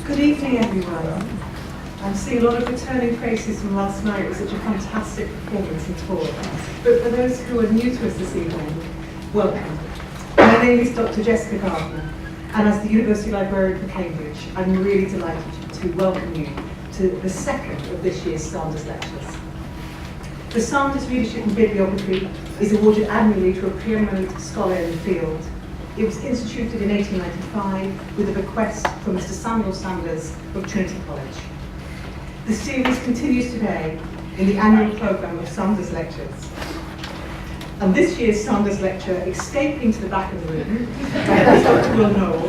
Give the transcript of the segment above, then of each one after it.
Good evening, everyone. I'm seeing a lot of returning faces from last night. It was such a fantastic performance and talk. But for those who are new to us this evening, welcome. My name is Dr. Jessica Gardner, and as the University Librarian for Cambridge, I'm really delighted to welcome you to the second of this year's Sandars Lectures. The Sandars Readership in Bibliography is awarded annually to a preeminent scholar in the field. It was instituted in 1895 with a bequest from Mr. Samuel Sandars of Trinity College. The series continues today in the annual programme of Sandars Lectures. And this year's Sandars Lecture, escaping to the back of the room, is Dr. William Noel,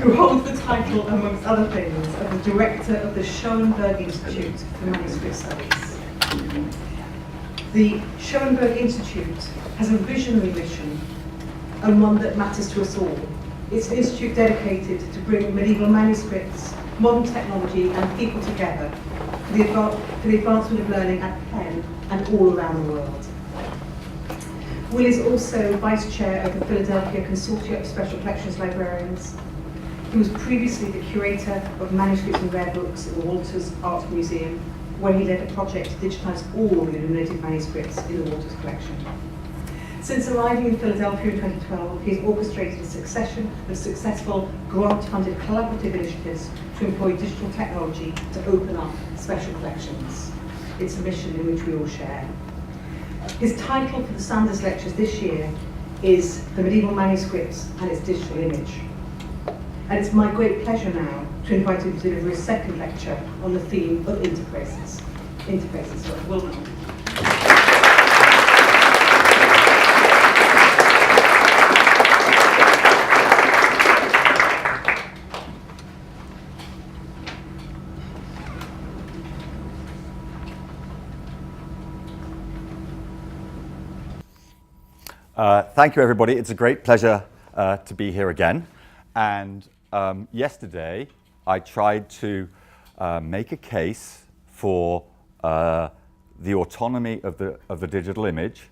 who holds the title, amongst other things, of the Director of the Schoenberg Institute for Manuscript Studies. The Schoenberg Institute has a visionary mission, and one that matters to us all. It's an institute dedicated to bring medieval manuscripts, modern technology and people together for the advancement of learning at Penn and all around the world. Will is also Vice Chair of the Philadelphia Consortia of Special Collections Librarians. He was previously the Curator of Manuscripts and Rare Books at the Walters Art Museum, where he led a project to digitise all the illuminated manuscripts in the Walters collection. Since arriving in Philadelphia in 2012, he has orchestrated a succession of successful grant-funded collaborative initiatives to employ digital technology to open up special collections. It's a mission in which we all share. His title for the Sandars Lectures this year is The Medieval Manuscripts and Its Digital Image. And it's my great pleasure now to invite him to deliver his second lecture on the theme of interfaces. Interfaces, Dr. William. Thank you, everybody. It's a great pleasure to be here again. And yesterday, I tried to make a case for the autonomy of the digital image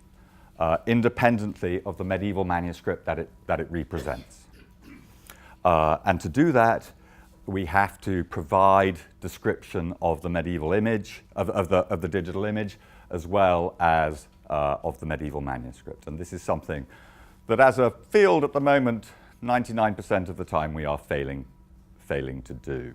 independently of the medieval manuscript that it represents. And to do that, we have to provide description of the medieval image, of the digital image, as well as of the medieval manuscript. And this is something that as a field at the moment, 99% of the time we are failing to do.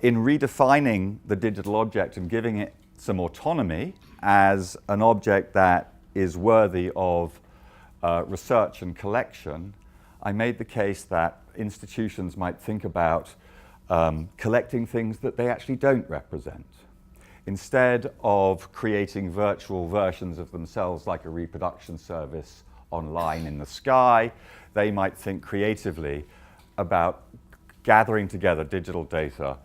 In redefining the digital object and giving it some autonomy as an object that is worthy of research and collection, I made the case that institutions might think about collecting things that they actually don't represent. Instead of creating virtual versions of themselves like a reproduction service online in the sky, they might think creatively about gathering together digital data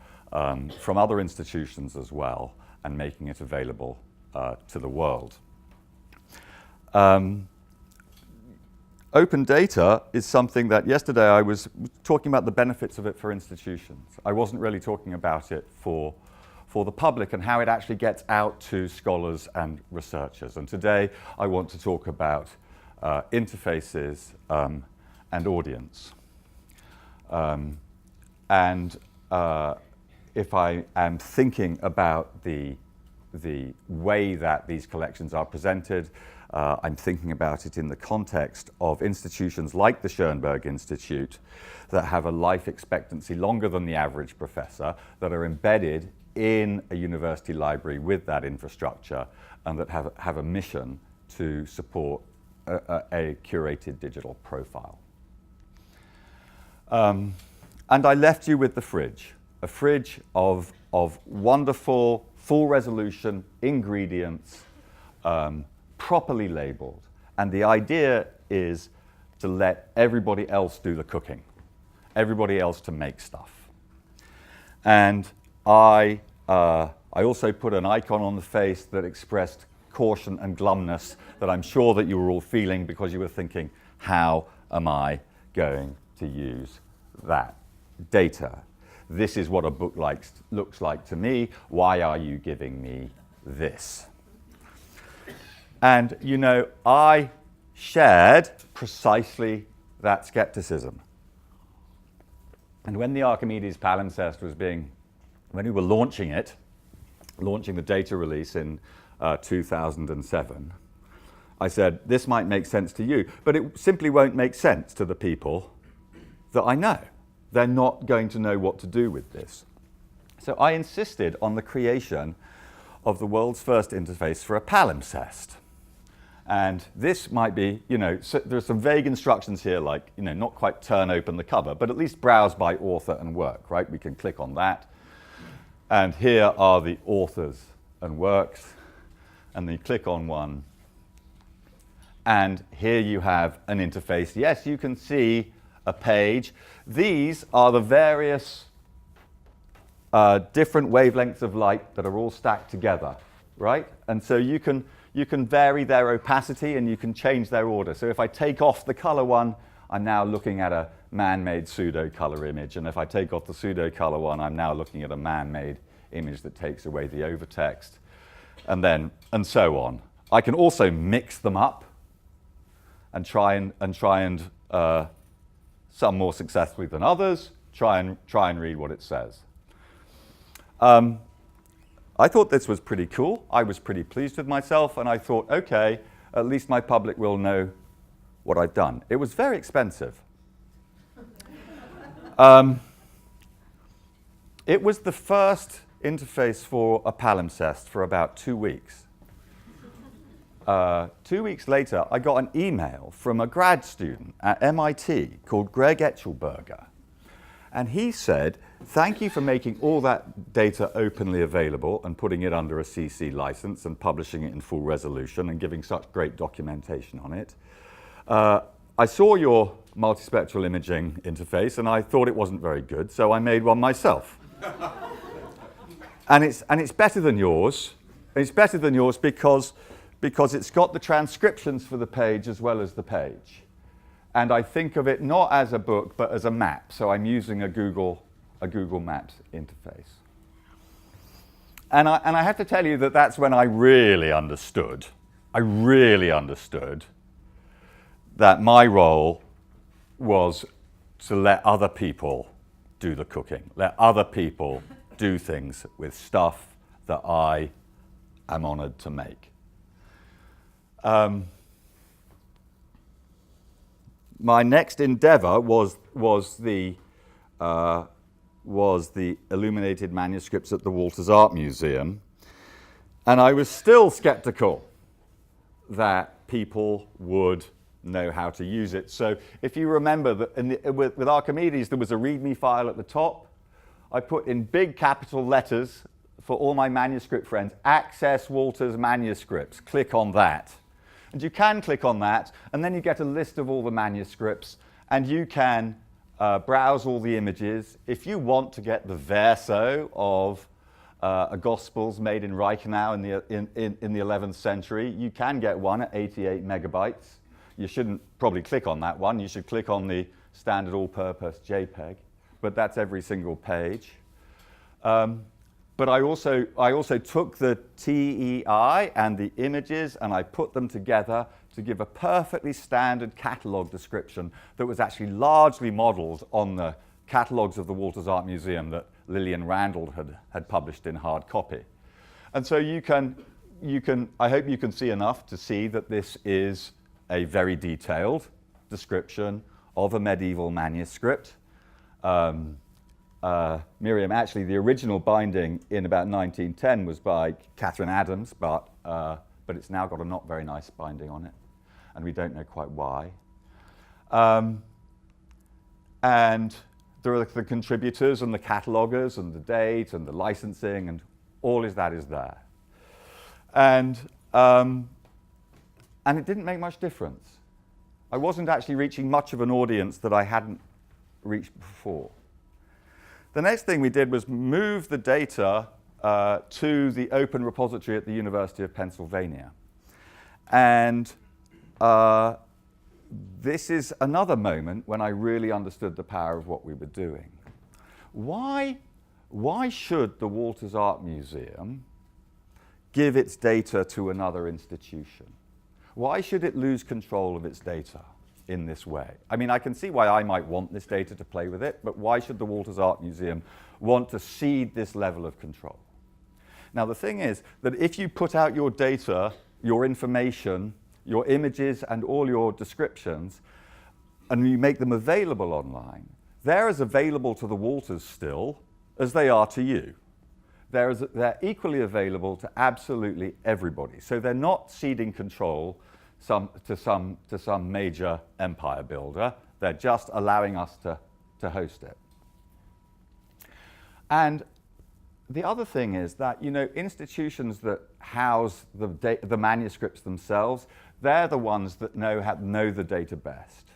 from other institutions as well and making it available to the world. Open data is something that yesterday I was talking about the benefits of it for institutions. I wasn't really talking about it for the public and how it actually gets out to scholars and researchers. And today I want to talk about interfaces and audience. If I am thinking about the way that these collections are presented, I'm thinking about it in the context of institutions like the Schoenberg Institute that have a life expectancy longer than the average professor, that are embedded in a university library with that infrastructure, and that have a mission to support a curated digital profile. And I left you with the fridge, a fridge of wonderful, full resolution ingredients, properly labeled. And the idea is to let everybody else do the cooking, everybody else to make stuff. And I also put an icon on the face that expressed caution and glumness that I'm sure that you were all feeling because you were thinking, how am I going to use that data? This is what a book looks like to me. Why are you giving me this? And, you know, I shared precisely that skepticism. And when the Archimedes palimpsest when we were launching the data release in 2007, I said, this might make sense to you, but it simply won't make sense to the people that I know. They're not going to know what to do with this. So I insisted on the creation of the world's first interface for a palimpsest. And this might be, so there's some vague instructions here, like, not quite turn open the cover, but at least browse by author and work, right? We can click on that. And here are the authors and works. And then you click on one. And here you have an interface. Yes, you can see a page. These are the various different wavelengths of light that are all stacked together, right? And so you can vary their opacity and you can change their order. So if I take off the color one, I'm now looking at a man-made pseudo-color image. And if I take off the pseudo-color one, I'm now looking at a man-made image that takes away the overtext, and so on. I can also mix them up and try and some more successfully than others, try and read what it says. I thought this was pretty cool. I was pretty pleased with myself, and I thought, okay, at least my public will know what I've done. It was very expensive. It was the first interface for a palimpsest for about 2 weeks. 2 weeks later, I got an email from a grad student at MIT called Greg Etchelberger. And he said, thank you for making all that data openly available and putting it under a CC license and publishing it in full resolution and giving such great documentation on it. I saw your multispectral imaging interface and I thought it wasn't very good, so I made one myself. and it's better than yours. It's better than yours because it's got the transcriptions for the page as well as the page. And I think of it not as a book, but as a map. So I'm using a Google Maps interface. And I have to tell you that that's when I really understood that my role was to let other people do the cooking, let other people do things with stuff that I am honored to make. My next endeavor was the Illuminated Manuscripts at the Walters Art Museum, and I was still skeptical that people would know how to use it. So if you remember that with Archimedes there was a README file at the top. I put in big capital letters for all my manuscript friends, access Walters manuscripts, click on that. And you can click on that, and then you get a list of all the manuscripts, and you can browse all the images. If you want to get the verso of a Gospels made in Reichenau in the 11th century, you can get one at 88 megabytes. You shouldn't probably click on that one. You should click on the standard all-purpose JPEG, but that's every single page. But I also took the TEI and the images and I put them together to give a perfectly standard catalogue description that was actually largely modeled on the catalogues of the Walters Art Museum that Lillian Randall had published in hard copy. And so I hope you can see enough to see that this is a very detailed description of a medieval manuscript. Miriam, actually, the original binding in about 1910 was by Catherine Adams, but it's now got a not very nice binding on it, and we don't know quite why. And there are the contributors and the catalogers and the date and the licensing and all of that is there. And it didn't make much difference. I wasn't actually reaching much of an audience that I hadn't reached before. The next thing we did was move the data to the open repository at the University of Pennsylvania. And this is another moment when I really understood the power of what we were doing. Why should the Walters Art Museum give its data to another institution? Why should it lose control of its data? in this way. I mean, I can see why I might want this data to play with it, but why should the Walters Art Museum want to cede this level of control? Now, the thing is that if you put out your data, your information, your images, and all your descriptions, and you make them available online, they're as available to the Walters still as they are to you. They're equally available to absolutely everybody. So they're not ceding control to some major empire builder. They're just allowing us to host it. And the other thing is that, you know, institutions that house the manuscripts themselves, they're the ones that know the data best.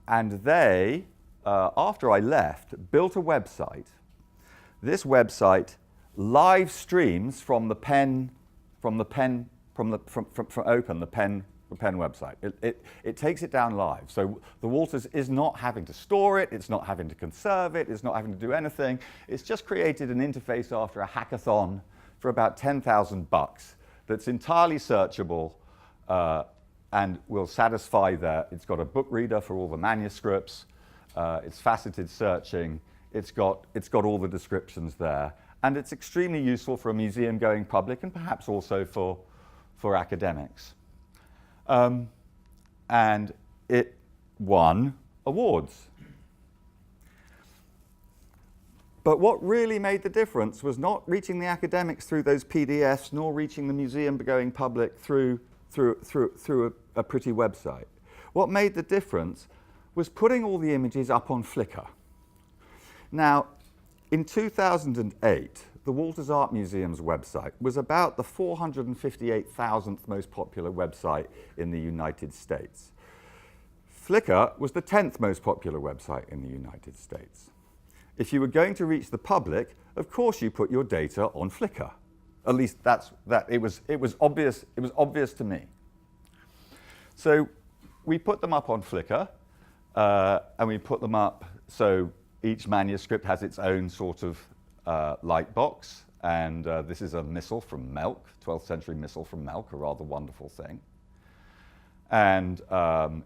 And they, after I left, built a website. This website live streams from the Penn website. It takes it down live. So the Walters is not having to store it, it's not having to conserve it, it's not having to do anything. It's just created an interface after a hackathon for about $10,000 that's entirely searchable and will satisfy that. It's got a book reader for all the manuscripts, it's faceted searching, it's got all the descriptions there, and it's extremely useful for a museum going public and perhaps also for academics. And it won awards. But what really made the difference was not reaching the academics through those PDFs, nor reaching the museum going public through a pretty website. What made the difference was putting all the images up on Flickr. Now, in 2008, the Walters Art Museum's website was about the 458,000th most popular website in the United States. Flickr was the 10th most popular website in the United States. If you were going to reach the public, of course you put your data on Flickr. At least it was obvious to me. So we put them up on Flickr, and we put them up so each manuscript has its own sort of light box, and this is a missal from Melk, 12th century missal from Melk, a rather wonderful thing. And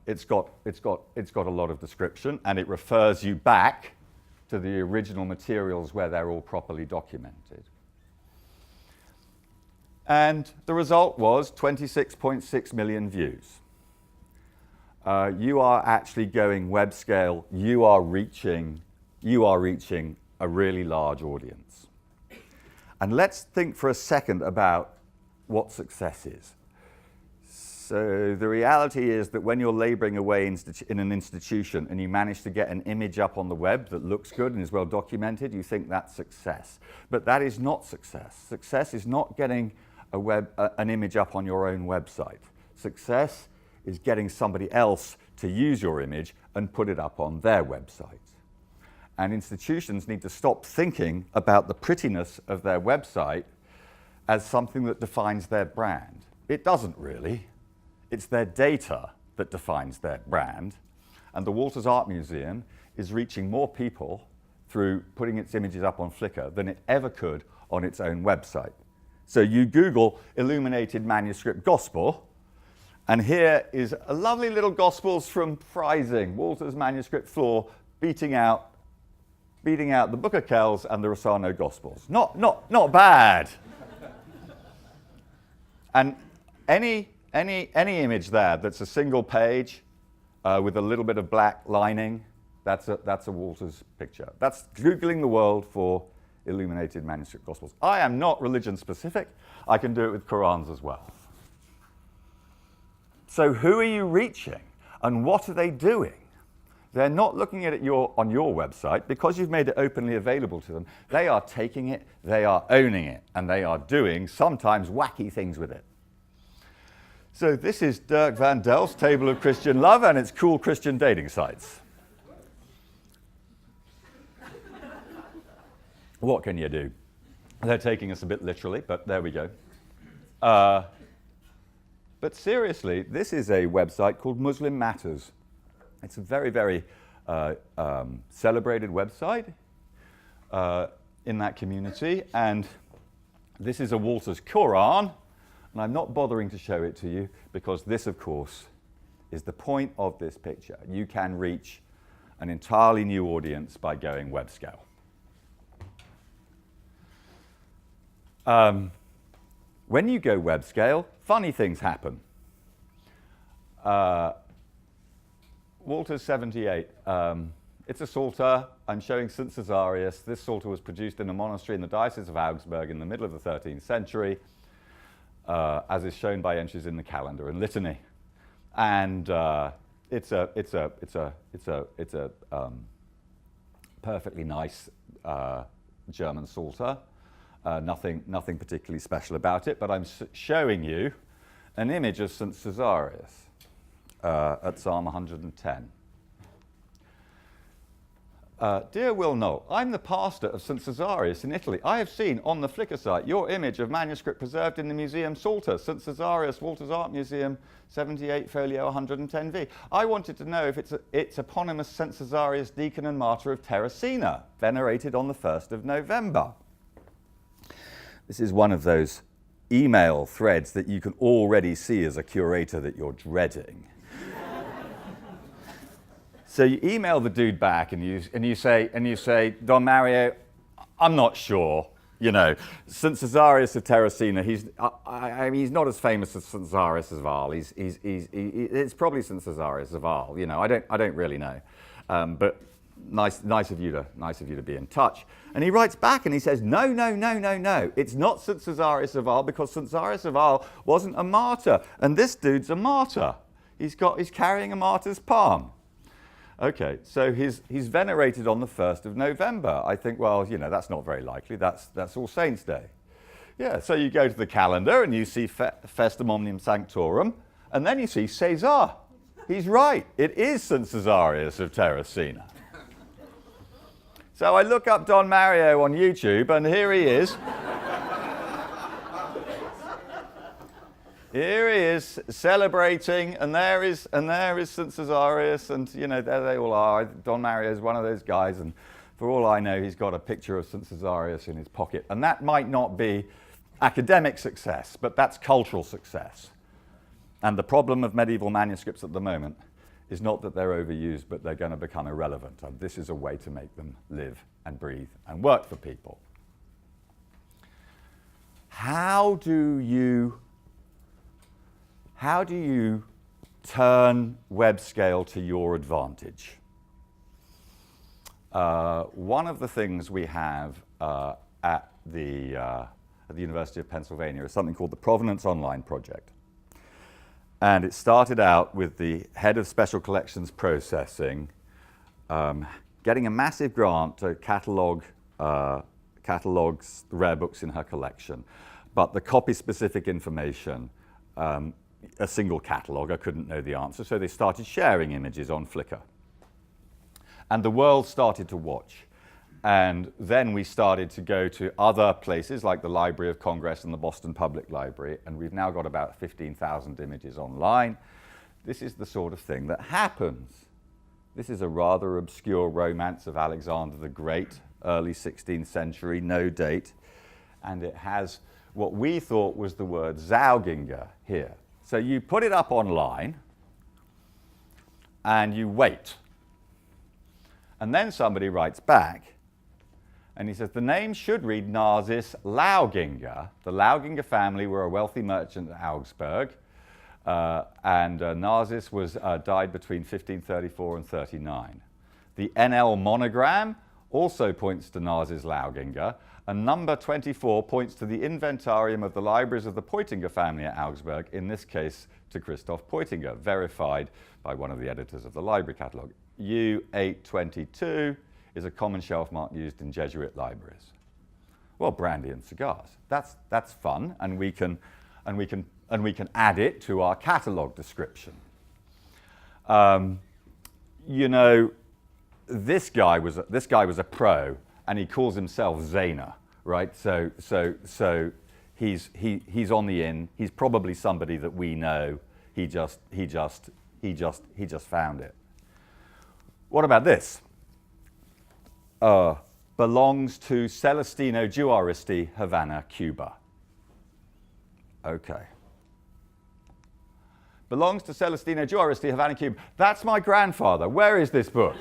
it's got a lot of description, and it refers you back to the original materials where they're all properly documented. And the result was 26.6 million views. You are actually going web scale. You are reaching a really large audience. And let's think for a second about what success is. So the reality is that when you're laboring away in an institution and you manage to get an image up on the web that looks good and is well documented, you think that's success. But that is not success. Success is not getting an image up on your own website. Success is getting somebody else to use your image and put it up on their website. And institutions need to stop thinking about the prettiness of their website as something that defines their brand. It doesn't really. It's their data that defines their brand. And the Walters Art Museum is reaching more people through putting its images up on Flickr than it ever could on its own website. So you Google Illuminated Manuscript Gospel, and here is a lovely little Gospels from Freising, Walters manuscript floor, beating out the Book of Kells and the Rossano Gospels. Not bad. And any image there that's a single page with a little bit of black lining, that's a Walters picture. That's Googling the world for Illuminated Manuscript Gospels. I am not religion specific. I can do it with Qurans as well. So who are you reaching and what are they doing? They're not looking at it on your website because you've made it openly available to them. They are taking it, they are owning it, and they are doing sometimes wacky things with it. So this is Dirk van Delft's Table of Christian Love and its cool Christian dating sites. What can you do? They're taking us a bit literally, but there we go. But seriously, this is a website called Muslim Matters. It's a very, very celebrated website in that community. And this is a Walters Quran. And I'm not bothering to show it to you because this, of course, is the point of this picture. You can reach an entirely new audience by going web scale. When you go web scale, funny things happen. Walter's 78. It's a psalter. I'm showing St. Caesarius. This psalter was produced in a monastery in the Diocese of Augsburg in the middle of the 13th century, as is shown by entries in the calendar and litany. And it's a perfectly nice German psalter. Nothing particularly special about it, but I'm showing you an image of St. Caesarius at Psalm 110. Dear Will Noel, I'm the pastor of St. Caesarius in Italy. I have seen on the Flickr site your image of manuscript preserved in the museum Psalter, St. Caesarius, Walter's Art Museum, 78 folio 110v. I wanted to know if it's eponymous St. Caesarius, deacon and martyr of Terracina, venerated on the 1st of November. This is one of those email threads that you can already see as a curator that you're dreading. So you email the dude back and you say, Don Mario, I'm not sure. You know, St. Caesarius of Terracina, he's not as famous as St. Caesarius of Arles. It's probably St. Caesarius of Arles. You know, I don't really know. But nice of you to be in touch. And he writes back and he says, no. It's not St. Caesarius of Arles because St. Caesarius of Arles wasn't a martyr. And this dude's a martyr. He's carrying a martyr's palm. Okay, so he's venerated on the 1st of November. I think, well, you know, that's not very likely. That's All Saints' Day. Yeah, so you go to the calendar and you see Festum Omnium Sanctorum, and then you see Caesar. He's right. It is St. Caesarius of Terracina. So I look up Don Mario on YouTube, and here he is. Here he is celebrating, and there is St. Caesarius, and you know, there they all are. Don Mario is one of those guys, and for all I know, he's got a picture of St. Caesarius in his pocket. And that might not be academic success, but that's cultural success. And the problem of medieval manuscripts at the moment is not that they're overused, but they're going to become irrelevant. And this is a way to make them live and breathe and work for people. How do you turn Webscale to your advantage? One of the things we have at the University of Pennsylvania is something called the Provenance Online project. And it started out with the head of special collections processing getting a massive grant to catalogues the rare books in her collection. But the copy-specific information, a single cataloguer couldn't know the answer, so they started sharing images on Flickr. And the world started to watch. And then we started to go to other places like the Library of Congress and the Boston Public Library, and we've now got about 15,000 images online. This is the sort of thing that happens. This is a rather obscure romance of Alexander the Great, early 16th century, no date, and it has what we thought was the word Zauginger here. So you put it up online, and you wait. And then somebody writes back, and he says, the name should read Narses Lauginger. The Lauginger family were a wealthy merchant at Augsburg, and Narses died between 1534 and 39. The NL monogram also points to Narses Lauginger, and number 24 points to the inventarium of the libraries of the Peutinger family at Augsburg, in this case to Christoph Peutinger, verified by one of the editors of the library catalogue. U822 is a common shelf mark used in Jesuit libraries. Well, brandy and cigars. That's fun, and we can add it to our catalogue description. You know, this guy was a pro, and he calls himself Zana, right? So he's on the in. He's probably somebody that we know. He just found it. What about this? Belongs to Celestino Juaristi, Havana, Cuba. Okay. Belongs to Celestino Giuaristi, Havana, Cuba. That's my grandfather. Where is this book?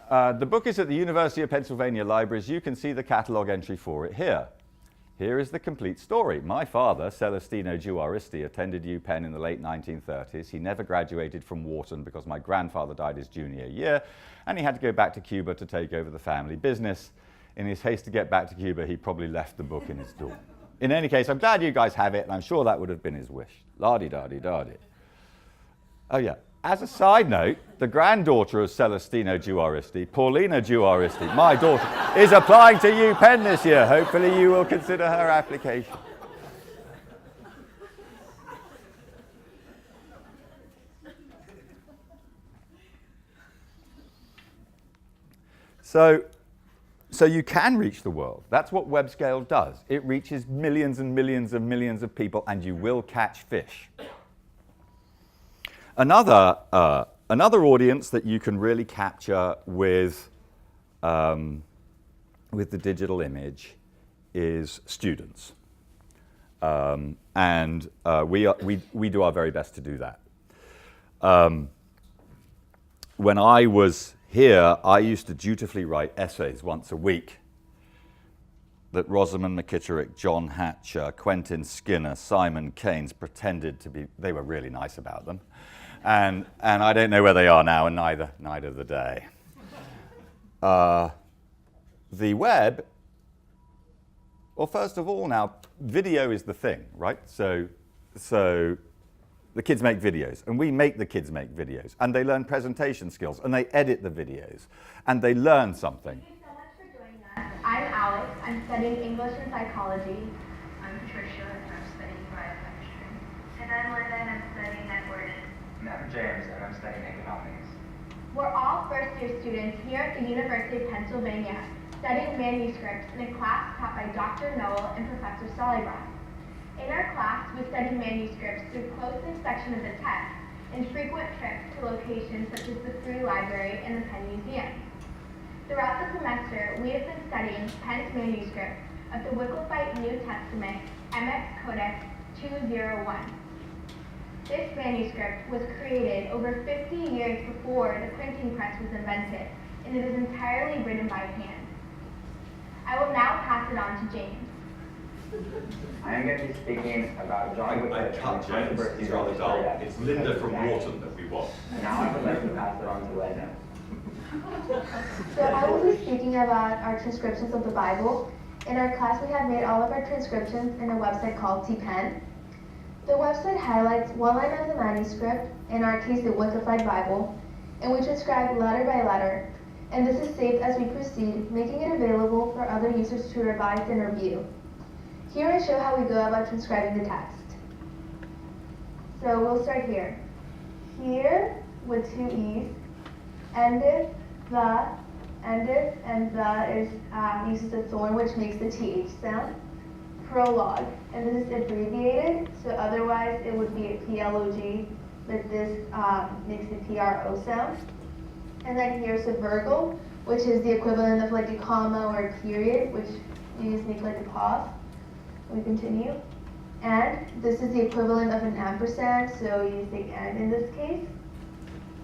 The book is at the University of Pennsylvania Libraries. You can see the catalogue entry for it here. Here is the complete story. My father, Celestino Giuaristi, attended UPenn in the late 1930s. He never graduated from Wharton because my grandfather died his junior year, and he had to go back to Cuba to take over the family business. In his haste to get back to Cuba, he probably left the book in his door. In any case, I'm glad you guys have it, and I'm sure that would have been his wish. La-di-da-di-da-di. Oh yeah, as a side note, the granddaughter of Celestino Giuaristi, Paulina Giuaristi, my daughter, is applying to UPenn this year. Hopefully you will consider her application. So you can reach the world. That's what Webscale does. It reaches millions and millions and millions of people, and you will catch fish. Another audience that you can really capture with the digital image is students. And we do our very best to do that. When I was here, I used to dutifully write essays once a week that Rosamund McKitterick, John Hatcher, Quentin Skinner, Simon Keynes pretended to be, they were really nice about them. And I don't know where they are now, and neither the day. The web, well, first of all now, video is the thing, right? So the kids make videos, and we make the kids make videos, and they learn presentation skills, and they edit the videos, and they learn something. Thank you so much for joining us. I'm Alex. I'm studying English and psychology. I'm Patricia, and I'm studying biochemistry. And I'm Linda, and I'm studying networking. And I'm James, and I'm studying economics. We're all first-year students here at the University of Pennsylvania, studying manuscripts in a class taught by Dr. Noel and Professor Solibron. In our class, we study manuscripts through close inspection of the text and frequent trips to locations such as the Free Library and the Penn Museum. Throughout the semester, we have been studying Penn's manuscript of the Wicklifite New Testament, MX Codex 201. This manuscript was created over 50 years before the printing press was invented, and it is entirely written by hand. I will now pass it on to James. I am going to be speaking about John I cut James, he's rather dull. It's Linda from Wharton that we want. Now I would like to pass it on to Linda. So I will be speaking about our transcriptions of the Bible. In our class, we have made all of our transcriptions in a website called TPenn. The website highlights one line of the manuscript, in our case the Wicklifite Bible, and we transcribe letter by letter. And this is saved as we proceed, making it available for other users to revise and review. Here I show how we go about transcribing the text. So we'll start here. Here, with two E's, endeth, the, endeth, and the is uses a thorn which makes the TH sound. Prologue, and this is abbreviated, so otherwise it would be a PLOG, but this makes the PRO sound. And then here's a virgule, which is the equivalent of like a comma or a period, which you just make like a pause. We continue. And this is the equivalent of an ampersand, so you say and in this case.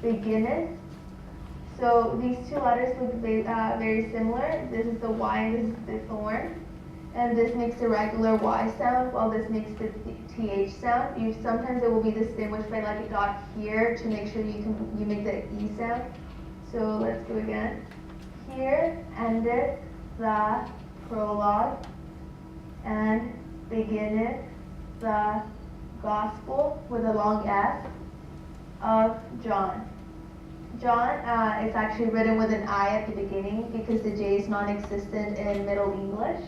Beginneth. So these two letters look very similar. This is the Y and this is the thorn. And this makes the regular Y sound, while this makes the TH sound. Sometimes it will be distinguished by like a dot here to make sure you make the E sound. So let's go again. Here endeth the prologue, and beginneth the gospel with a long S of John. John is actually written with an I at the beginning because the J is non-existent in Middle English.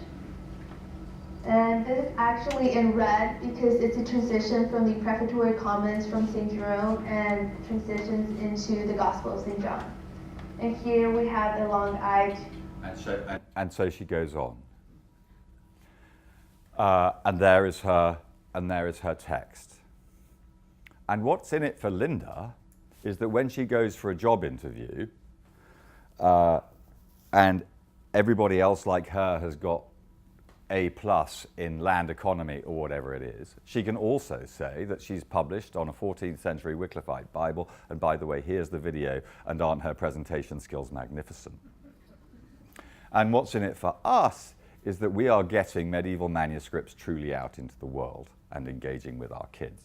And this is actually in red because it's a transition from the prefatory comments from St. Jerome and transitions into the Gospel of St. John. And here we have a long I. And so she goes on. And there is her text. And what's in it for Linda is that when she goes for a job interview, and everybody else like her has got A+ in land economy or whatever it is. She can also say that she's published on a 14th century Wycliffite Bible, and by the way, here's the video, and aren't her presentation skills magnificent? And what's in it for us is that we are getting medieval manuscripts truly out into the world and engaging with our kids.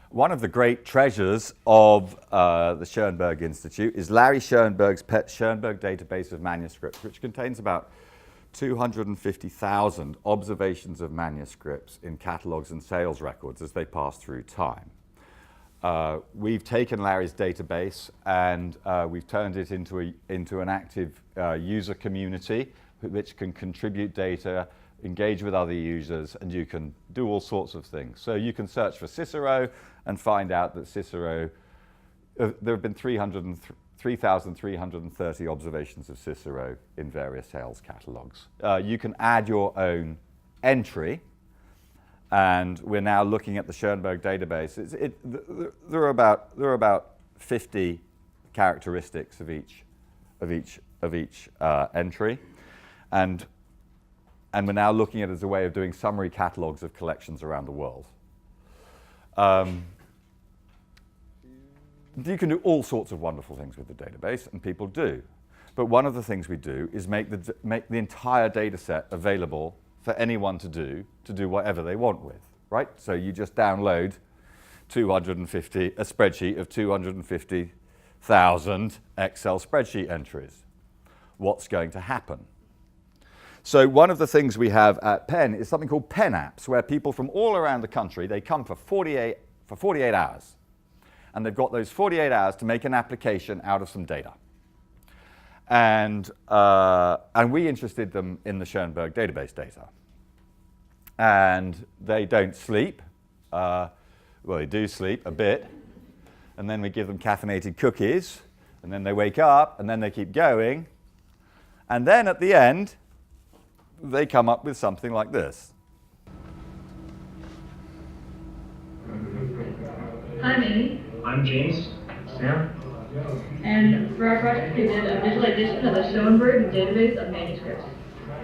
One of the great treasures of the Schoenberg Institute is Larry Schoenberg's Schoenberg Database of Manuscripts, which contains about 250,000 observations of manuscripts in catalogues and sales records as they pass through time. We've taken Larry's database and we've turned it into an active user community which can contribute data, engage with other users, and you can do all sorts of things. So you can search for Cicero and find out that Cicero, there have been 3,330 observations of Cicero in various sales catalogues. You can add your own entry, and we're now looking at the Schoenberg database. There are about 50 characteristics of each entry, and we're now looking at it as a way of doing summary catalogues of collections around the world. You can do all sorts of wonderful things with the database, and people do. But one of the things we do is make the entire data set available for anyone to do whatever they want with, right? So you just download a spreadsheet of 250,000 Excel spreadsheet entries. What's going to happen? So one of the things we have at Penn is something called Penn Apps, where people from all around the country, they come for 48 hours. And they've got those 48 hours to make an application out of some data. And we interested them in the Schoenberg database data. And they don't sleep. Well, they do sleep a bit. And then we give them caffeinated cookies. And then they wake up, and then they keep going. And then at the end, they come up with something like this. Hi, Amy. I'm James. Sam? And for our project, we did a visualization of the Schoenberg Database of Manuscripts,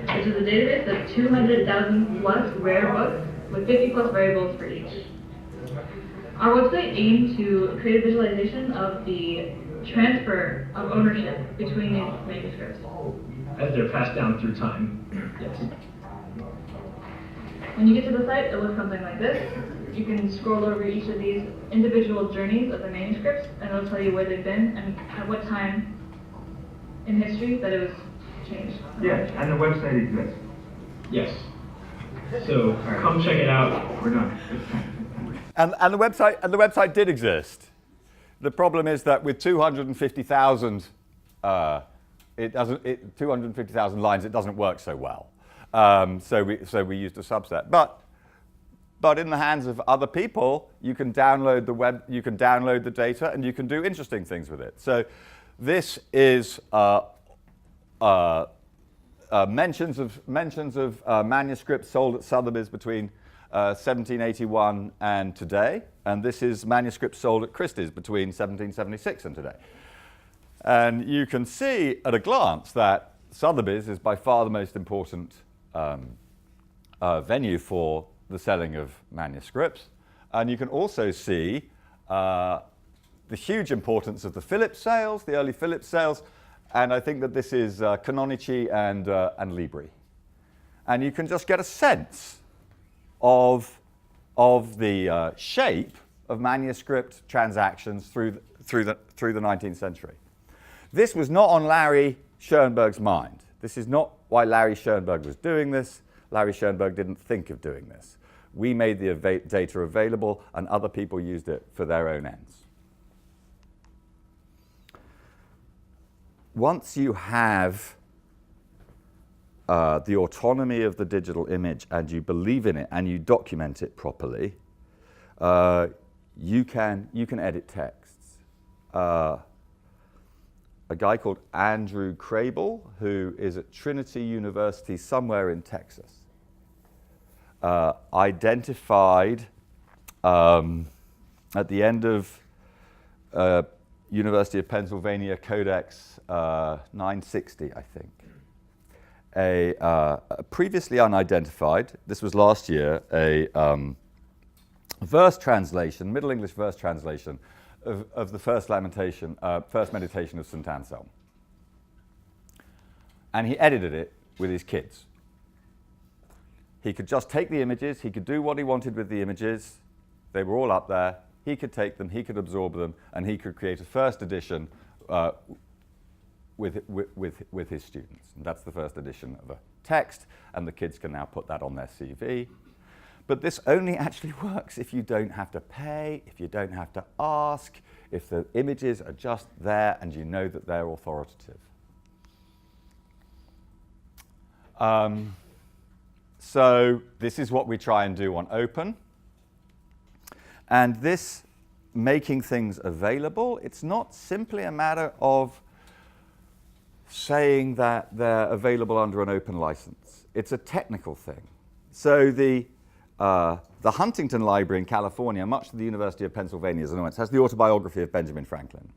which is a database of 200,000 plus rare books with 50 plus variables for each. Our website aimed to create a visualization of the transfer of ownership between these manuscripts. As they're passed down through time. Yes. When you get to the site, it looks something like this. You can scroll over each of these individual journeys of the manuscripts, and it'll tell you where they've been and at what time in history that it was changed. Yeah, and the website exists. Yes. So come check it out. We're done. And the website did exist. The problem is that with 250,000 250,000 lines, it doesn't work so well. So we used a subset. But in the hands of other people, you can download the data, and you can do interesting things with it. So this is mentions of manuscripts sold at Sotheby's between 1781 and today, and this is manuscripts sold at Christie's between 1776 and today. And you can see at a glance that Sotheby's is by far the most important venue for the selling of manuscripts. And you can also see the huge importance of the Phillips sales, the early Phillips sales, and I think that this is Canonici and Libri. And you can just get a sense of the shape of manuscript transactions through the 19th century. This was not on Larry Schoenberg's mind. This is not why Larry Schoenberg was doing this. Larry Schoenberg didn't think of doing this. We made the data available, and other people used it for their own ends. Once you have the autonomy of the digital image and you believe in it and you document it properly, you can edit texts. A guy called Andrew Crable, who is at Trinity University somewhere in Texas, identified at the end of University of Pennsylvania Codex 960, I think, a previously unidentified, this was last year, a verse translation, Middle English verse translation of the first meditation of St. Anselm. And he edited it with his kids. He could just take the images, he could do what he wanted with the images, they were all up there, he could take them, he could absorb them, and he could create a first edition with his students. And that's the first edition of a text, and the kids can now put that on their CV. But this only actually works if you don't have to pay, if you don't have to ask, if the images are just there and you know that they're authoritative. So this is what we try and do on Open. And this making things available, it's not simply a matter of saying that they're available under an open license. It's a technical thing. So the Huntington Library in California, much to the University of Pennsylvania's annoyance, has the autobiography of Benjamin Franklin.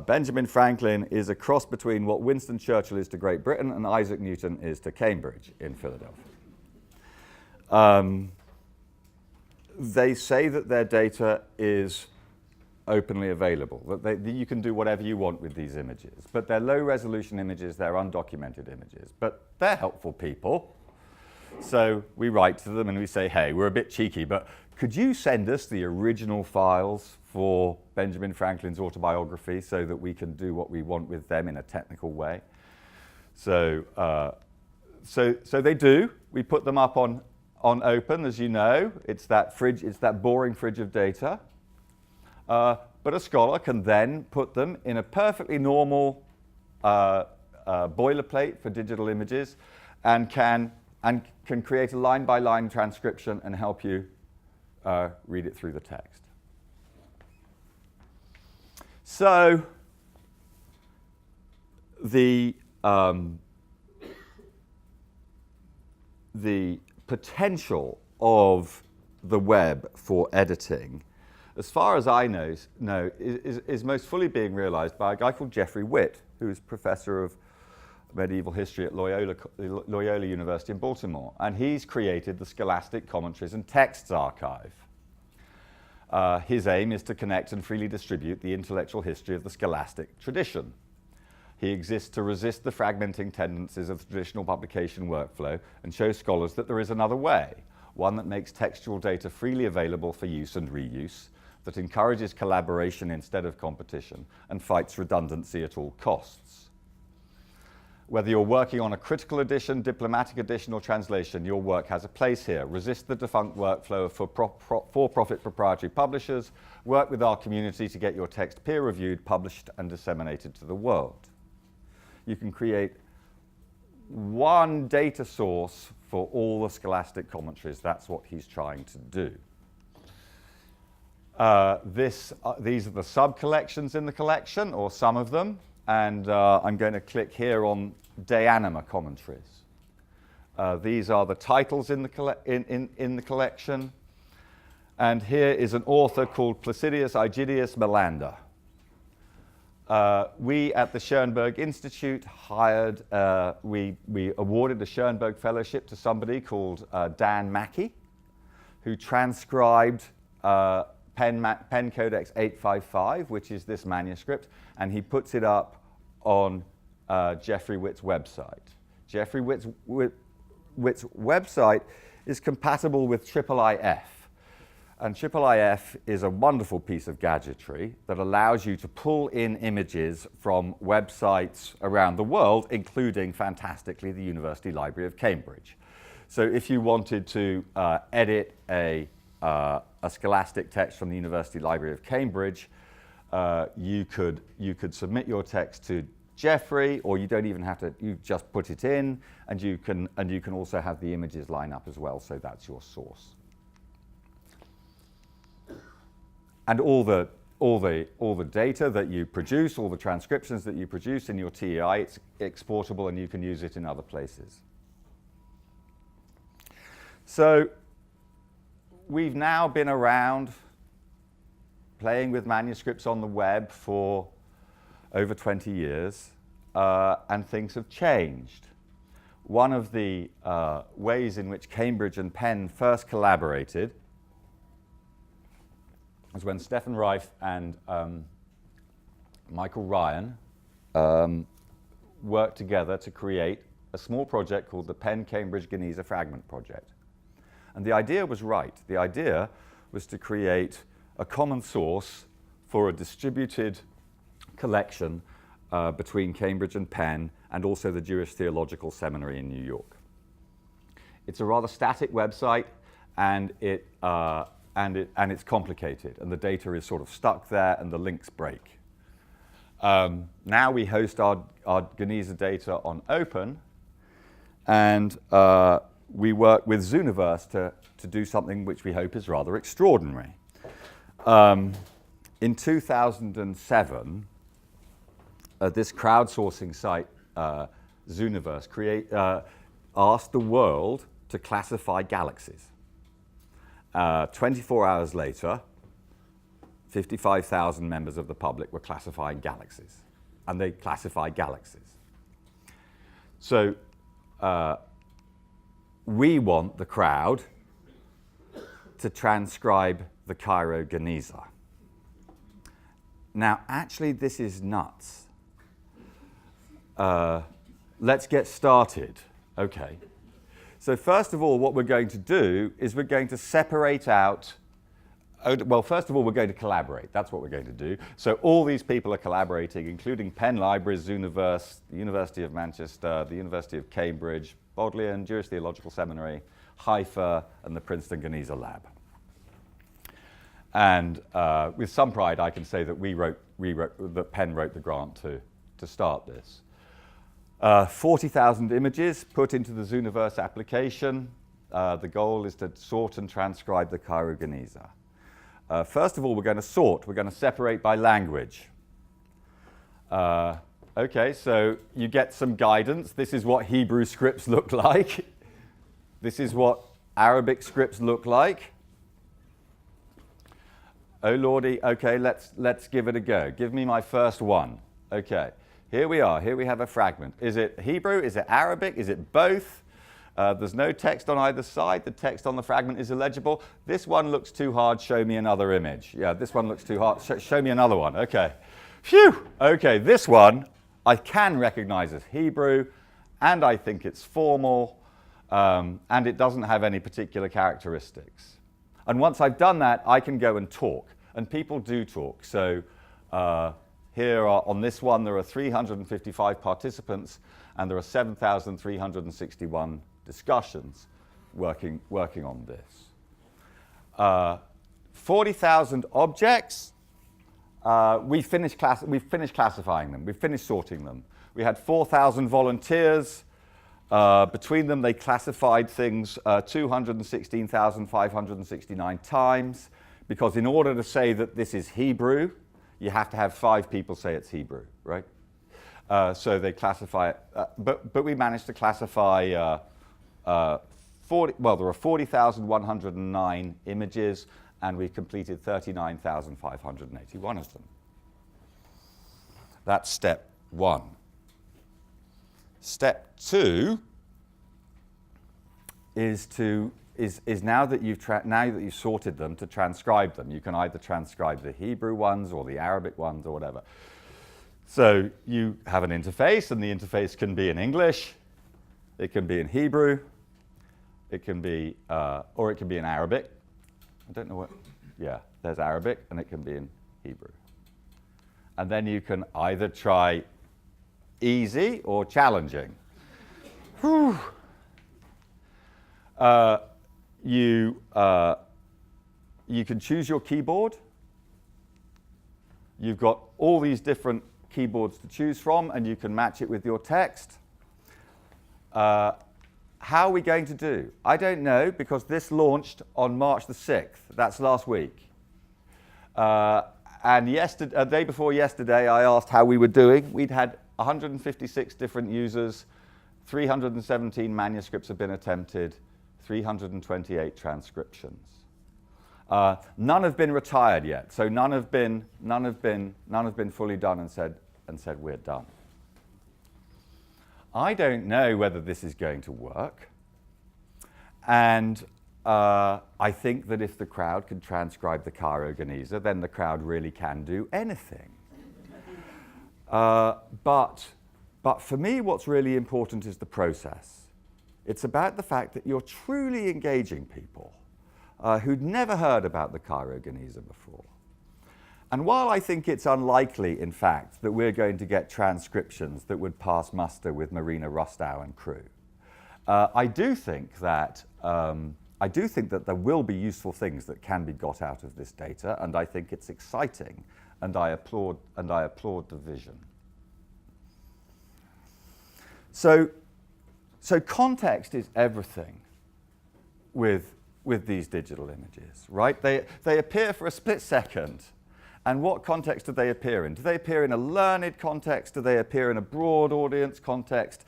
Benjamin Franklin is a cross between what Winston Churchill is to Great Britain and Isaac Newton is to Cambridge in Philadelphia. They say that their data is openly available, that you can do whatever you want with these images. But they're low-resolution images, they're undocumented images. But they're helpful people. So we write to them and we say, hey, we're a bit cheeky, but could you send us the original files for Benjamin Franklin's autobiography so that we can do what we want with them in a technical way? So they do. We put them up on Open, as you know. It's that fridge, it's that boring fridge of data. But a scholar can then put them in a perfectly normal boilerplate for digital images and can create a line-by-line transcription and help you read it through the text. So the potential of the web for editing, as far as I know is most fully being realized by a guy called Jeffrey Witt, who is professor of medieval history at Loyola University in Baltimore. And he's created the Scholastic Commentaries and Texts Archive. His aim is to connect and freely distribute the intellectual history of the scholastic tradition. He exists to resist the fragmenting tendencies of the traditional publication workflow and show scholars that there is another way, one that makes textual data freely available for use and reuse, that encourages collaboration instead of competition, and fights redundancy at all costs. Whether you're working on a critical edition, diplomatic edition, or translation, your work has a place here. Resist the defunct workflow of for-profit proprietary publishers. Work with our community to get your text peer-reviewed, published, and disseminated to the world. You can create one data source for all the scholastic commentaries. That's what he's trying to do. These are the sub-collections in the collection, or some of them. And I'm going to click here on De Anima commentaries. These are the titles in the collection. And here is an author called Placidius Aegidius Melander. We at the Schoenberg Institute hired, we awarded the Schoenberg Fellowship to somebody called Dan Mackey, who transcribed Penn Codex 855, which is this manuscript, and he puts it up on Jeffrey Witt's website. Jeffrey Witt's website is compatible with IIIF. And IIIF is a wonderful piece of gadgetry that allows you to pull in images from websites around the world, including, fantastically, the University Library of Cambridge. So if you wanted to edit a scholastic text from the University Library of Cambridge, you could submit your text to Jeffrey, or you don't even have to, you just put it in, and you can also have the images line up as well, so that's your source. And all the data that you produce, all the transcriptions that you produce in your TEI, it's exportable and you can use it in other places. So we've now been around playing with manuscripts on the web for over 20 years. and things have changed. One of the ways in which Cambridge and Penn first collaborated was when Stefan Reif and Michael Ryan worked together to create a small project called the Penn-Cambridge Genizah Fragment Project. And the idea was right. The idea was to create a common source for a distributed collection between Cambridge and Penn, and also the Jewish Theological Seminary in New York. It's a rather static website, and it's complicated, and the data is sort of stuck there, and the links break. Now we host our Genizah data on Open, and we work with Zooniverse to do something which we hope is rather extraordinary. In 2007, this crowdsourcing site, Zooniverse, asked the world to classify galaxies. 24 hours later, 55,000 members of the public were classifying galaxies, and they classified galaxies. So we want the crowd to transcribe the Cairo Genizah. Now, actually, this is nuts. Let's get started. Okay. So first of all, what we're going to do is we're going to separate out. Well, first of all, we're going to collaborate. That's what we're going to do. So all these people are collaborating, including Penn Libraries, Zooniverse, the University of Manchester, the University of Cambridge, Bodleian, Jewish Theological Seminary, Haifa, and the Princeton Genizah Lab. And with some pride, I can say that that Penn wrote the grant to start this. 40,000 images put into the Zooniverse application. The goal is to sort and transcribe the Cairo Genizah. First of all, we're going to sort. We're going to separate by language. Okay, so you get some guidance. This is what Hebrew scripts look like. This is what Arabic scripts look like. Oh lordy, okay, let's give it a go. Give me my first one. Okay, here we are. Here we have a fragment. Is it Hebrew? Is it Arabic? Is it both? There's no text on either side. The text on the fragment is illegible. This one looks too hard. Show me another image. Yeah, this one looks too hard. Show me another one. Okay. Phew. Okay, this one I can recognize as Hebrew, and I think it's formal, and it doesn't have any particular characteristics. And once I've done that, I can go and talk. And people do talk. So here on this one, there are 355 participants, and there are 7,361 discussions working on this. 40,000 objects. We've finished classifying them. We've finished sorting them. We had 4,000 volunteers. Between them, they classified things 216,569 times, because in order to say that this is Hebrew, you have to have 5 people say it's Hebrew, right? So they classify it, but we managed to classify 40. Well, there are 40,109 images, and we've completed 39,581 of them. That's step 1. Step 2 is now that you've sorted them, to transcribe them. You can either transcribe the Hebrew ones or the Arabic ones or whatever. So you have an interface, and the interface can be in English, it can be in Hebrew, it can be, or it can be in Arabic. I don't know what. Yeah, there's Arabic, and it can be in Hebrew. And then you can either try easy or challenging. Whew. You can choose your keyboard. You've got all these different keyboards to choose from, and you can match it with your text. How are we going to do? I don't know, because this launched on March the 6th. That's last week. And the day before yesterday, I asked how we were doing. We'd had 156 different users, 317 manuscripts have been attempted, 328 transcriptions. None have been retired yet, so none have been fully done and said we're done. I don't know whether this is going to work. And I think that if the crowd can transcribe the Cairo Genizah, then the crowd really can do anything. But for me, what's really important is the process. It's about the fact that you're truly engaging people who'd never heard about the Cairo Genizah before. And while I think it's unlikely, in fact, that we're going to get transcriptions that would pass muster with Marina Rostow and crew, I do think that there will be useful things that can be got out of this data, and I think it's exciting, and I applaud the vision. So context is everything with these digital images, right? They appear for a split second. And what context do they appear in? Do they appear in a learned context? Do they appear in a broad audience context?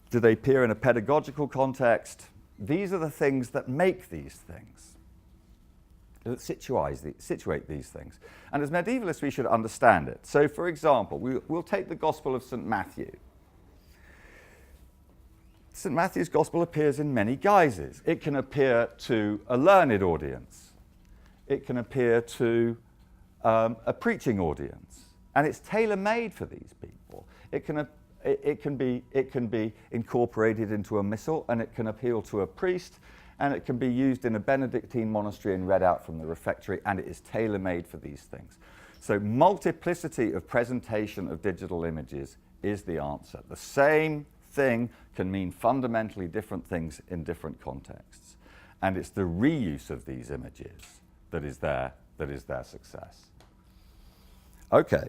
Do they appear in a pedagogical context? These are the things that make these things, that situate these things. And as medievalists, we should understand it. So, for example, we'll take the Gospel of St. Matthew. St. Matthew's Gospel appears in many guises. It can appear to a learned audience. It can appear to a preaching audience, and it's tailor-made for these people. It can be incorporated into a missal, and it can appeal to a priest, and it can be used in a Benedictine monastery and read out from the refectory, and it is tailor-made for these things. So multiplicity of presentation of digital images is the answer. The same thing can mean fundamentally different things in different contexts, and it's the reuse of these images that is their success. Okay.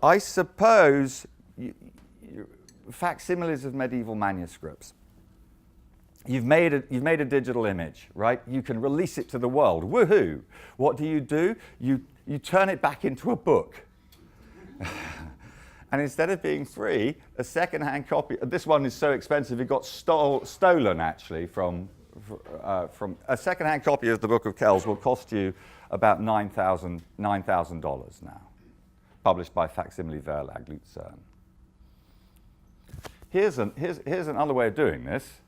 I suppose facsimiles of medieval manuscripts. You've made a digital image, right? You can release it to the world. Woohoo! What do? You turn it back into a book. And instead of being free, a second-hand copy. This one is so expensive it got stolen actually from a second-hand copy of the Book of Kells will cost you about $9,000 now, published by Facsimile Verlag Luzern. Here's another way of doing this.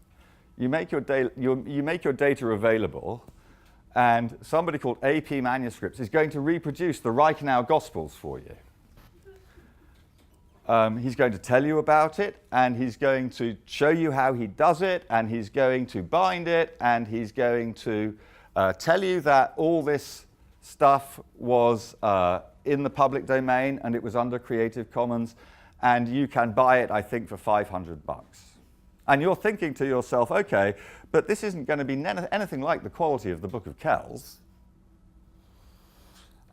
You make your data available, and somebody called AP Manuscripts is going to reproduce the Reichenau Gospels for you. He's going to tell you about it, and he's going to show you how he does it, and he's going to bind it, and he's going to tell you that all this stuff was in the public domain and it was under Creative Commons, and you can buy it, I think, for $500. And you're thinking to yourself, okay, but this isn't going to be anything like the quality of the Book of Kells.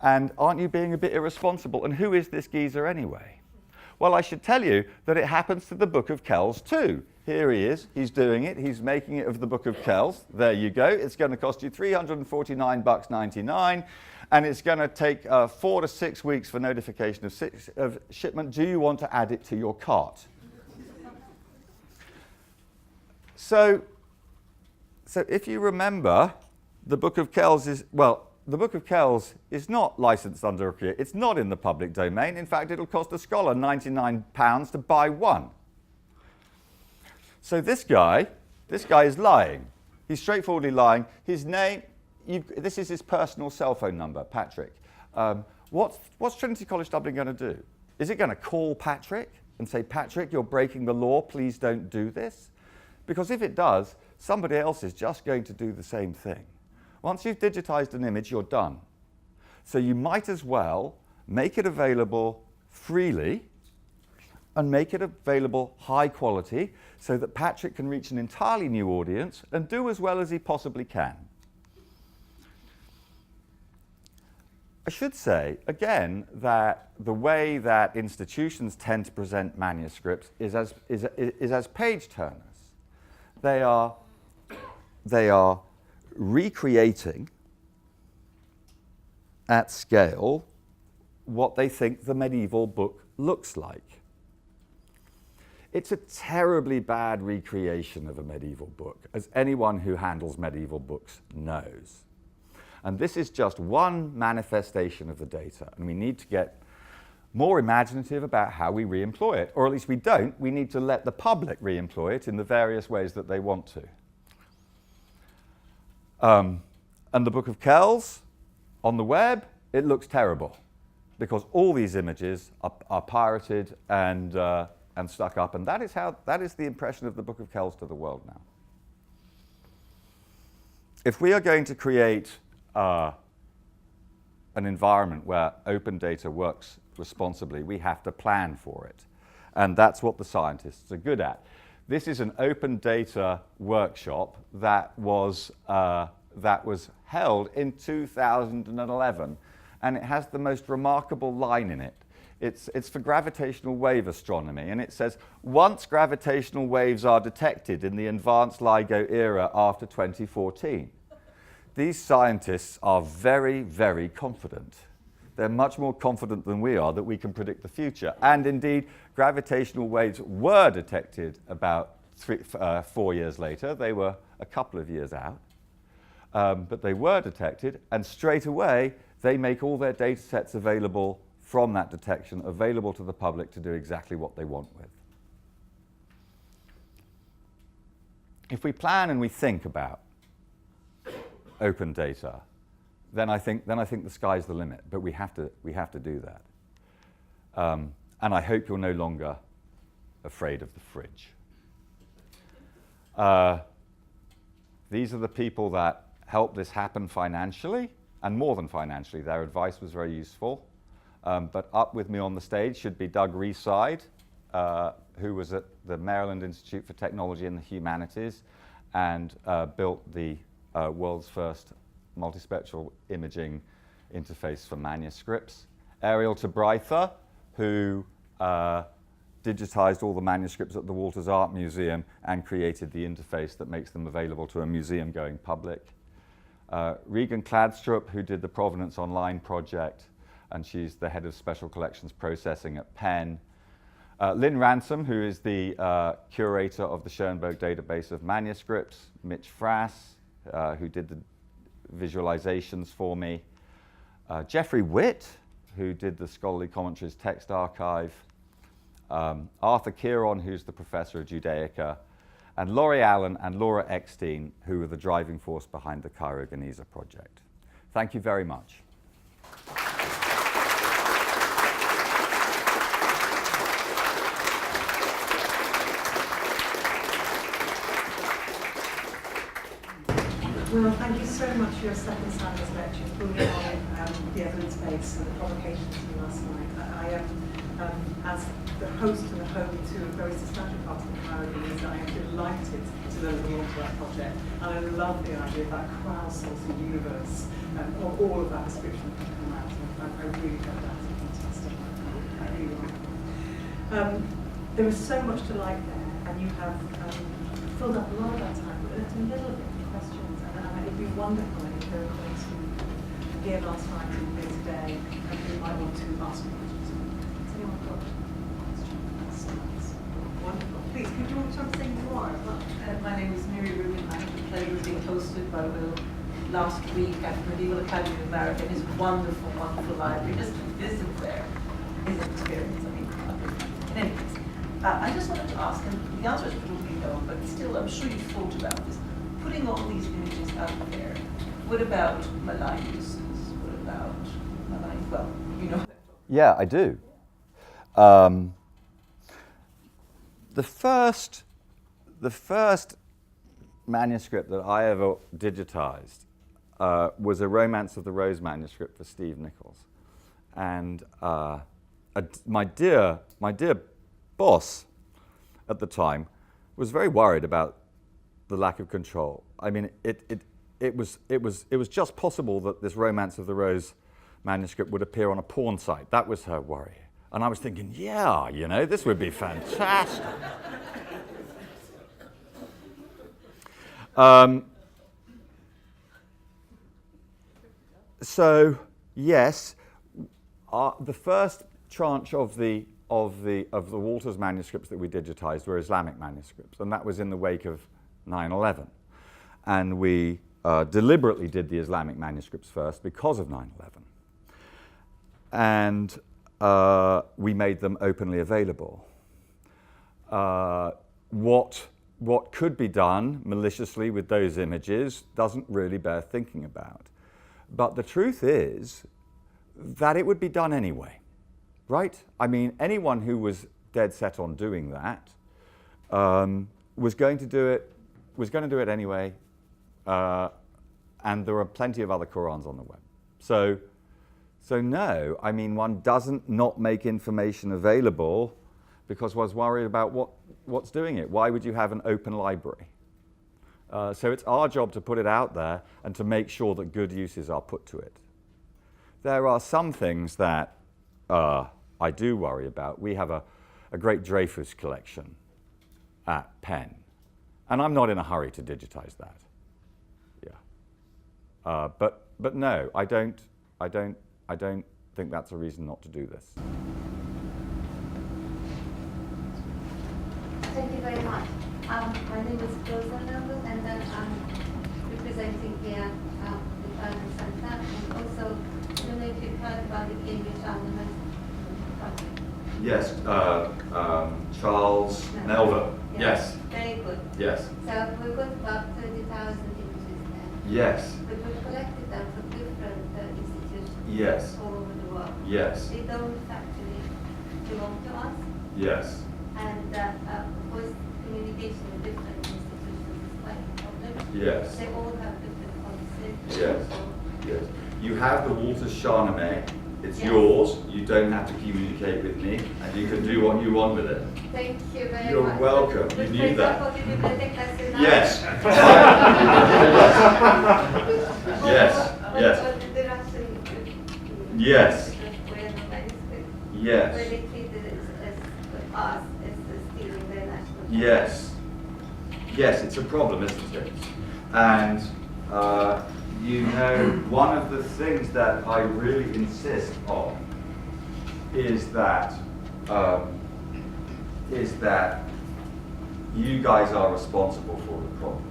And aren't you being a bit irresponsible? And who is this geezer anyway? Well, I should tell you that it happens to the Book of Kells too. Here he is, he's doing it, he's making it of the Book of Kells. There you go, it's going to cost you $349.99, and it's going to take 4 to 6 weeks for notification of shipment. Do you want to add it to your cart? So if you remember, the Book of Kells is, well, the Book of Kells is not licensed under a creator. It's not in the public domain. In fact, it'll cost a scholar £99 to buy one. So this guy is lying. He's straightforwardly lying. His name, this is his personal cell phone number, Patrick. What's Trinity College Dublin going to do? Is it going to call Patrick and say, Patrick, you're breaking the law, please don't do this? Because if it does, somebody else is just going to do the same thing. Once you've digitized an image, you're done. So you might as well make it available freely and make it available high quality so that Patrick can reach an entirely new audience and do as well as he possibly can. I should say, again, that the way that institutions tend to present manuscripts is as page turners. They are recreating at scale what they think the medieval book looks like. It's a terribly bad recreation of a medieval book, as anyone who handles medieval books knows. And this is just one manifestation of the data, and we need to get more imaginative about how we re-employ it. Or at least we don't. We need to let the public re-employ it in the various ways that they want to. And the Book of Kells on the web, it looks terrible because all these images are pirated and stuck up, and that is the impression of the Book of Kells to the world now. If we are going to create an environment where open data works responsibly, we have to plan for it, and that's what the scientists are good at. This is an open data workshop that was held in 2011, and it has the most remarkable line in it. It's for gravitational wave astronomy, and it says, once gravitational waves are detected in the advanced LIGO era after 2014. These scientists are very, very confident. They're much more confident than we are that we can predict the future. And indeed, gravitational waves were detected about 4 years later. They were a couple of years out. But they were detected, and straight away, they make all their data sets available from that detection, available to the public to do exactly what they want with. If we plan and we think about open data, then I think the sky's the limit. But we have to do that. And I hope you're no longer afraid of the fridge. These are the people that helped this happen financially, and more than financially. Their advice was very useful. But up with me on the stage should be Doug Reside, who was at the Maryland Institute for Technology and the Humanities and built the world's first multispectral imaging interface for manuscripts. Ariel Tabreitha, who digitized all the manuscripts at the Walters Art Museum and created the interface that makes them available to a museum-going public. Regan Kladstrup, who did the Provenance Online project, and she's the head of special collections processing at Penn. Lynn Ransom, who is the curator of the Schoenberg Database of Manuscripts. Mitch Frass, who did the visualizations for me. Jeffrey Witt, who did the Scholarly Commentaries text archive. Arthur Kieron, who's the professor of Judaica. And Laurie Allen and Laura Eckstein, who were the driving force behind the Cairo Genizah project. Thank you very much. Well, thank you so much for your second Sanders lecture, building on the evidence base and the provocations from last night. I am, as the host and the home to a very substantial part of the Cairo Genizah, I am delighted to learn more about that project. And I love the idea of that crowdsourcing universe, of all of that description that can come out. I really hope that's fantastic. I really like it. There is so much to like there, and you have filled up a lot of that time, but it's a little bit of questions. It'd be wonderful if there were colleagues who were here last night and here today and who might want to ask questions. Has anyone got questions? That's wonderful. Please, could you want something more? My name is Mary Rubin. I had the pleasure of being hosted by Will last week at Medieval Academy of America. It is a wonderful, wonderful library. Just to visit there is an experience. I mean, in any case, I just wanted to ask, and the answer is probably no, but still, I'm sure you've thought about this. Putting all these images out there, what about malign uses? What about malign, well, you know. Yeah, I do. The first manuscript that I ever digitized was a Romance of the Rose manuscript for Steve Nichols. And my dear boss at the time was very worried about the lack of control. I mean, it was just possible that this Romance of the Rose manuscript would appear on a porn site. That was her worry. And I was thinking, yeah, you know, this would be fantastic. So yes, the first tranche of the Walters manuscripts that we digitized were Islamic manuscripts, and that was in the wake of 9/11. And we deliberately did the Islamic manuscripts first because of 9/11. And we made them openly available. What could be done maliciously with those images doesn't really bear thinking about. But the truth is that it would be done anyway, right? I mean, anyone who was dead set on doing that was going to do it anyway, and there are plenty of other Qurans on the web. So no, I mean, one doesn't not make information available because one's worried about what's doing it. Why would you have an open library? So it's our job to put it out there and to make sure that good uses are put to it. There are some things that I do worry about. We have a great Dreyfus collection at Penn, and I'm not in a hurry to digitize that. Yeah, but no, I don't think that's a reason not to do this. Thank you very much. My name is Melville, and then I'm representing here the Provenance Center, and also, I don't know if you've heard about the Cambridge Animals project. Yes, Charles Melville. Yes. Very good. Yes. So we've got about 30,000 images there. Yes. But we've collected them from different institutions Yes. all over the world. Yes. They don't actually belong to us. Yes. And of course, communication with different institutions is quite a problem. Yes. They all have different policies. Yes. Yes. You have the Walter Shahnameh. It's Yes. yours. You don't have to communicate with me, and you can do what you want with it. Thank you very You're much. welcome. But You for knew that. example, the bibliothèque nationale. Yes. Yes. Yes. But the Russian. Yes. Manuscript. Yes. Where they treated it as us as stealing their national. Yes. Yes, it's a problem, isn't it? And you know, one of the things that I really insist on is that you guys are responsible for the problem,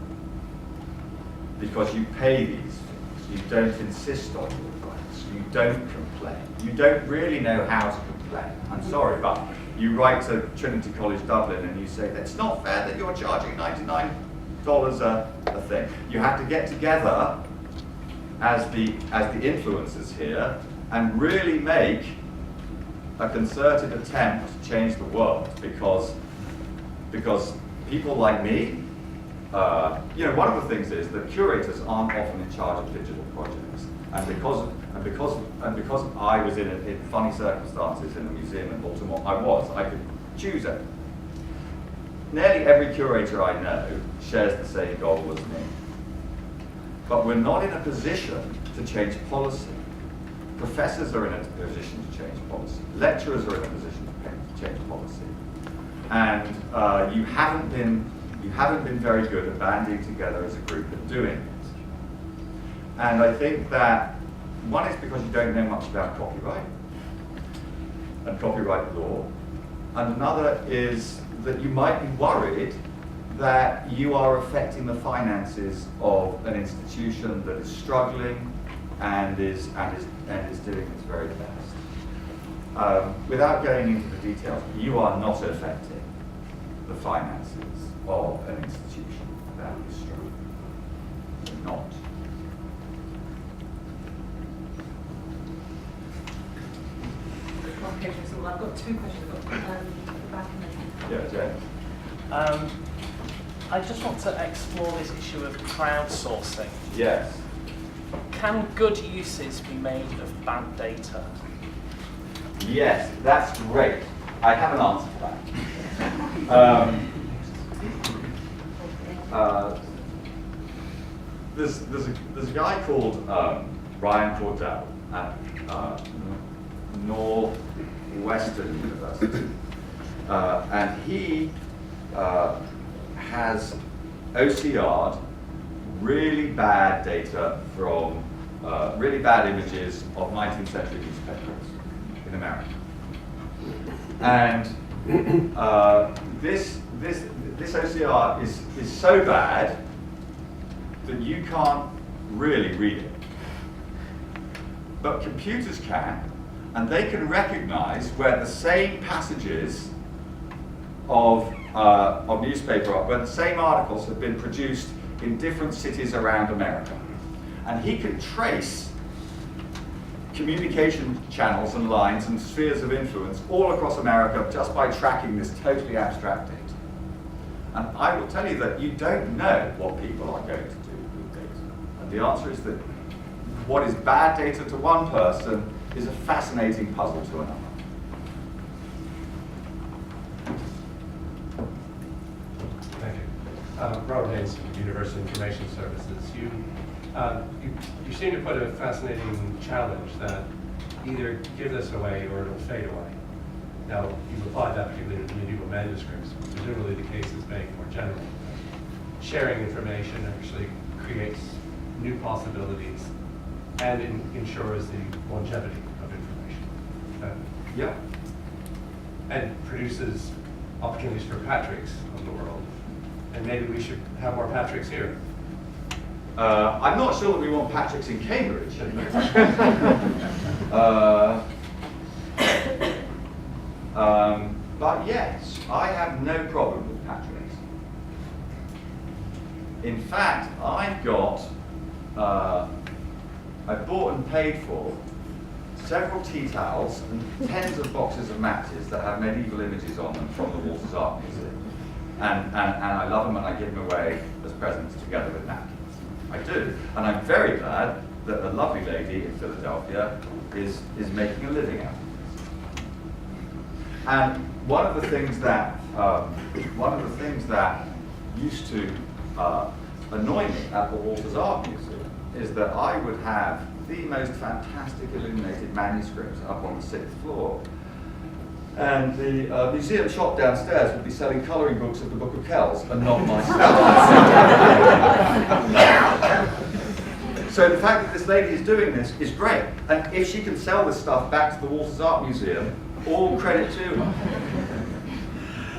because you pay these fees. You don't insist on your rights. You don't complain. You don't really know how to complain. I'm sorry, but you write to Trinity College Dublin and you say, it's not fair that you're charging $99 a thing. You have to get together as the influencers here and really make a concerted attempt to change the world, because people like me, you know, one of the things is that curators aren't often in charge of digital projects, and because I was in funny circumstances in the museum in Baltimore, I could choose it. Nearly every curator I know shares the same goal as me. But we're not in a position to change policy. Professors are in a position to change policy. Lecturers are in a position to change policy. And you haven't been very good at banding together as a group and doing it. And I think that one is because you don't know much about copyright and copyright law, and another is that you might be worried that you are affecting the finances of an institution that is struggling and is doing its very best. Without going into the details, you are not affecting the finances of an institution that is struggling. You're not. Okay, so I've got two questions. I've got the back and then. Yeah, James. I just want to explore this issue of crowdsourcing. Yes. Can good uses be made of bad data? Yes, that's great. I have an answer for that. There's a guy called Brian Cordell at Northwestern University, and he has OCR'd really bad data from really bad images of 19th century newspapers in America. And this OCR is so bad that you can't really read it. But computers can, And they can recognize where the same passages of newspaper, where the same articles have been produced in different cities around America. And he can trace communication channels and lines and spheres of influence all across America just by tracking this totally abstract data. And I will tell you that you don't know what people are going to do with data. And the answer is that what is bad data to one person is a fascinating puzzle to another. Thank you. Robert Haynes, University Information Services. You seem to put a fascinating challenge that either give this away or it'll fade away. Now, you've applied that particularly to medieval manuscripts. Presumably the case is being more general. Sharing information actually creates new possibilities and ensures the longevity of information. Yeah. And produces opportunities for Patricks of the world. And maybe we should have more Patricks here. I'm not sure that we want Patricks in Cambridge. But yes, I have no problem with Patricks. In fact, I've got, I bought and paid for several tea towels and tens of boxes of matches that have medieval images on them from the Walters Art Museum. And I love them and I give them away as presents together with napkins. I do. And I'm very glad that a lovely lady in Philadelphia is making a living out of this. And one of the things that used to annoy me at the Walters Art Museum is that I would have the most fantastic illuminated manuscripts up on the 6th floor. And the museum shop downstairs would be selling colouring books of the Book of Kells and not my stuff. So the fact that this lady is doing this is great. And if she can sell this stuff back to the Walters Art Museum, all credit to her.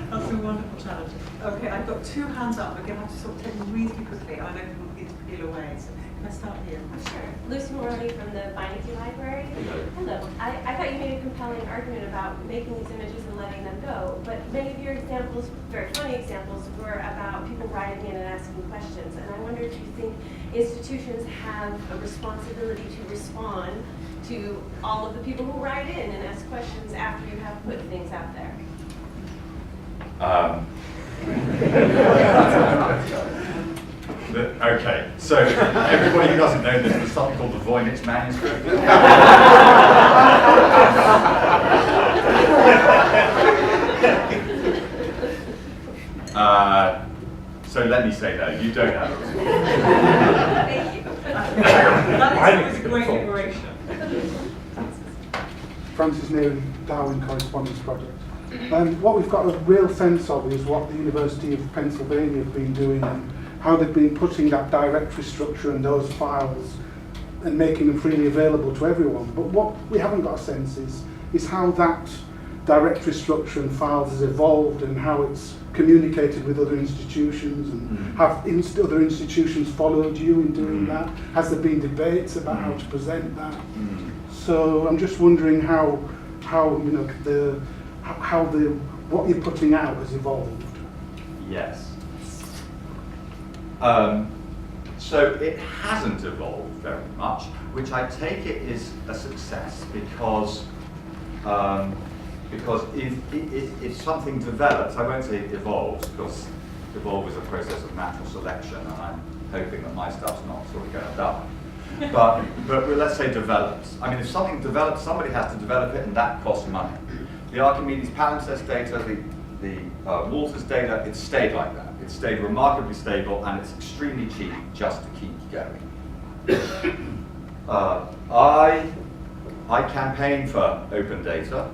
That's a wonderful challenge. Okay, I've got two hands up. We're going to have to sort of take them reasonably quickly. I know people need to peel away. So can I start here? Sure. Lucy Moroni from the Beinecke Library. Hello. I thought you made a compelling argument about making these images and letting them go, but many of your examples, very funny examples, were about people writing in and asking questions. And I wonder if you think institutions have a responsibility to respond to all of the people who write in and ask questions after you have put things out there. Okay, so everybody who doesn't know this, there's something called the Voynich manuscript. So let me say no, you don't have it. Thank you. That is a great liberation. Francis Neary, Darwin Correspondence Project. What we've got a real sense of is what the University of Pennsylvania have been doing and how they've been putting that directory structure and those files and making them freely available to everyone. But what we haven't got a sense is how that directory structure and files has evolved and how it's communicated with other institutions and have other institutions followed you in doing that? Has there been debates about how to present that? So I'm just wondering how what you're putting out has evolved. Yes. So it hasn't evolved very much, which I take it is a success because if something develops, I won't say it evolves, because evolve is a process of natural selection, and I'm hoping that my stuff's not sort of going to die. But let's say develops. I mean, if something develops, somebody has to develop it, and that costs money. The Archimedes palimpsest data, the Walters data, it stayed like that. It stayed remarkably stable, and it's extremely cheap just to keep going. I campaign for open data.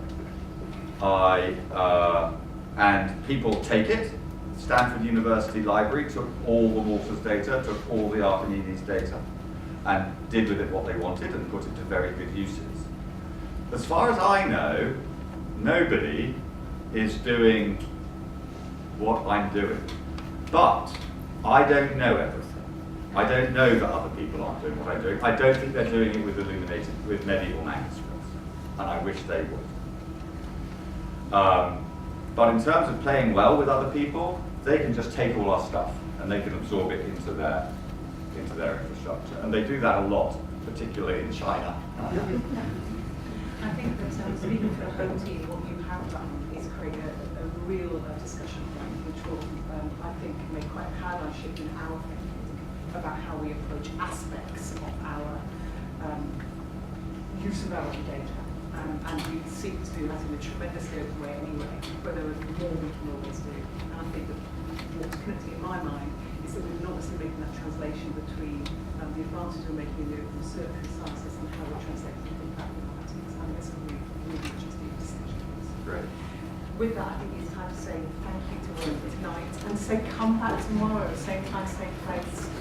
And people take it. Stanford University Library took all the Walters data, took all the Archimedes data, and did with it what they wanted and put it to very good uses. As far as I know, nobody is doing what I'm doing. But I don't know everything. I don't know that other people aren't doing what I'm doing. I don't think they're doing it with illuminated, with medieval manuscripts. and I wish they would. But in terms of playing well with other people, they can just take all our stuff and they can absorb it into their infrastructure. And they do that a lot, particularly in China. I think that speaking for the home team, what you have done is create a real discussion point, which will, I think, make quite a paradigm shift in our thinking about how we approach aspects of our use of our data. And we seek to do that in a tremendously open way anyway, but there is more we can always do. And I think that what's connecting in my mind is that we're not necessarily making that translation between the advances we're making in the research and sciences and how we're translating it back in mathematics. And that's a really interesting discussion. Great. With that, I think it's time to say thank you to all of you tonight and say come back tomorrow, same time, same place.